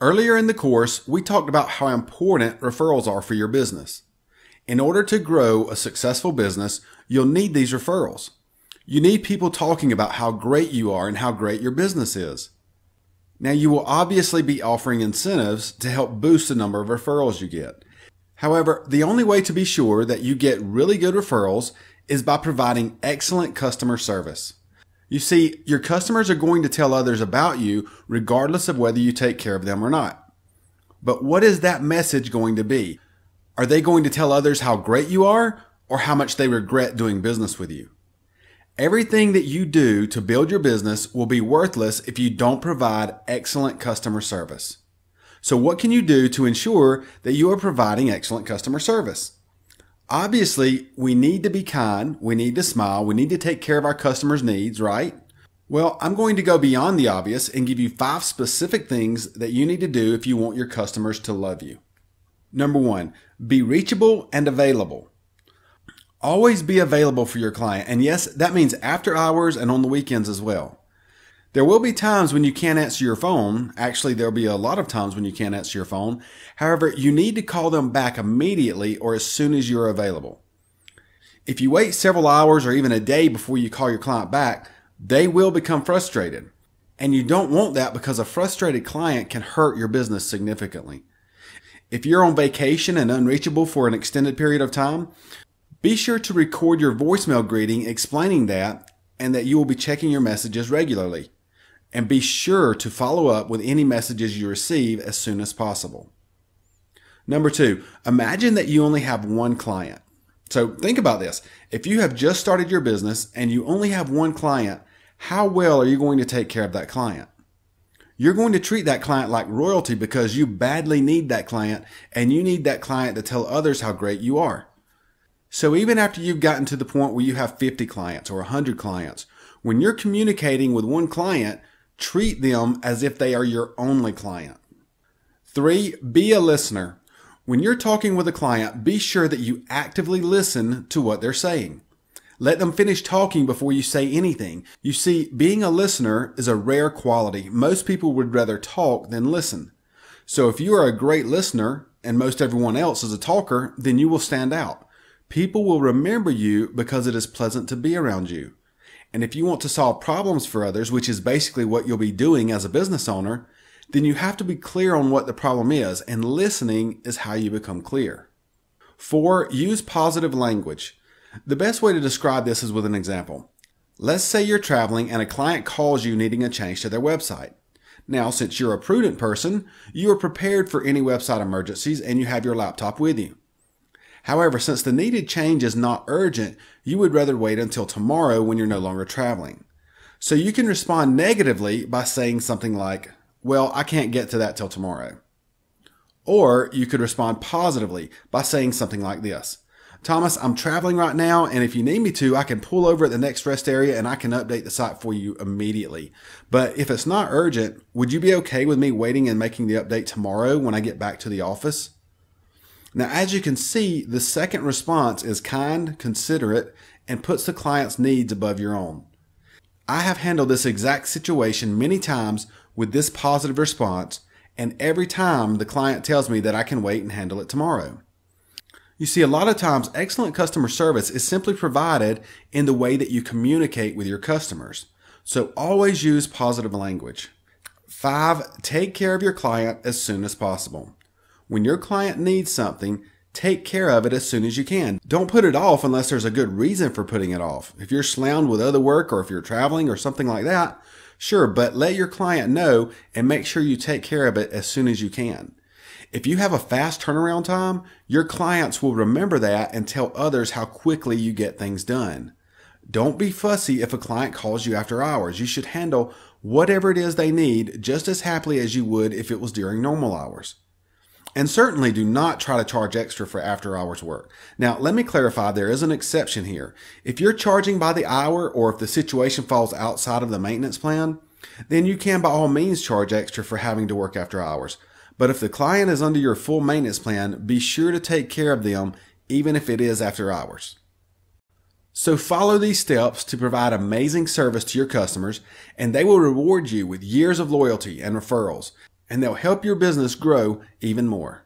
Earlier in the course, we talked about how important referrals are for your business. In order to grow a successful business, you'll need these referrals. You need people talking about how great you are and how great your business is. Now, you will obviously be offering incentives to help boost the number of referrals you get. However, the only way to be sure that you get really good referrals is by providing excellent customer service. You see, your customers are going to tell others about you regardless of whether you take care of them or not. But what is that message going to be? Are they going to tell others how great you are or how much they regret doing business with you? Everything that you do to build your business will be worthless if you don't provide excellent customer service. So what can you do to ensure that you are providing excellent customer service? Obviously, we need to be kind, we need to smile, we need to take care of our customers' needs, right? Well, I'm going to go beyond the obvious and give you 5 specific things that you need to do if you want your customers to love you. Number 1, be reachable and available. Always be available for your client, and yes, that means after hours and on the weekends as well. There will be times when you can't answer your phone. Actually, there'll be a lot of times when you can't answer your phone. However, you need to call them back immediately or as soon as you're available. If you wait several hours or even a day before you call your client back, they will become frustrated. And you don't want that because a frustrated client can hurt your business significantly. If you're on vacation and unreachable for an extended period of time, be sure to record your voicemail greeting explaining that and that you will be checking your messages regularly. And be sure to follow up with any messages you receive as soon as possible. Number 2, imagine that you only have one client. So think about this. If you have just started your business and you only have one client, how well are you going to take care of that client? You're going to treat that client like royalty because you badly need that client and you need that client to tell others how great you are. So even after you've gotten to the point where you have 50 clients or 100 clients, when you're communicating with one client, treat them as if they are your only client. 3, be a listener. When you're talking with a client, be sure that you actively listen to what they're saying. Let them finish talking before you say anything. You see, being a listener is a rare quality. Most people would rather talk than listen. So if you are a great listener and most everyone else is a talker, then you will stand out. People will remember you because it is pleasant to be around you. And if you want to solve problems for others, which is basically what you'll be doing as a business owner, then you have to be clear on what the problem is, and listening is how you become clear. 4, use positive language. The best way to describe this is with an example. Let's say you're traveling and a client calls you needing a change to their website. Now, since you're a prudent person, you are prepared for any website emergencies and you have your laptop with you. However, since the needed change is not urgent, you would rather wait until tomorrow when you're no longer traveling. So you can respond negatively by saying something like, well, I can't get to that till tomorrow. Or you could respond positively by saying something like this. Thomas, I'm traveling right now, and if you need me to, I can pull over at the next rest area and I can update the site for you immediately. But if it's not urgent, would you be okay with me waiting and making the update tomorrow when I get back to the office? Now, as you can see, the second response is kind, considerate, and puts the client's needs above your own. I have handled this exact situation many times with this positive response, and every time the client tells me that I can wait and handle it tomorrow. You see, a lot of times, excellent customer service is simply provided in the way that you communicate with your customers. So always use positive language. 5, take care of your client as soon as possible. When your client needs something, take care of it as soon as you can. Don't put it off unless there's a good reason for putting it off. If you're slammed with other work or if you're traveling or something like that, sure, but let your client know and make sure you take care of it as soon as you can. If you have a fast turnaround time, your clients will remember that and tell others how quickly you get things done. Don't be fussy if a client calls you after hours. You should handle whatever it is they need just as happily as you would if it was during normal hours. And certainly do not try to charge extra for after hours work. Now, let me clarify, there is an exception here. If you're charging by the hour or if the situation falls outside of the maintenance plan, then you can by all means charge extra for having to work after hours. But if the client is under your full maintenance plan, be sure to take care of them even if it is after hours. So follow these steps to provide amazing service to your customers, and they will reward you with years of loyalty and referrals. and they'll help your business grow even more.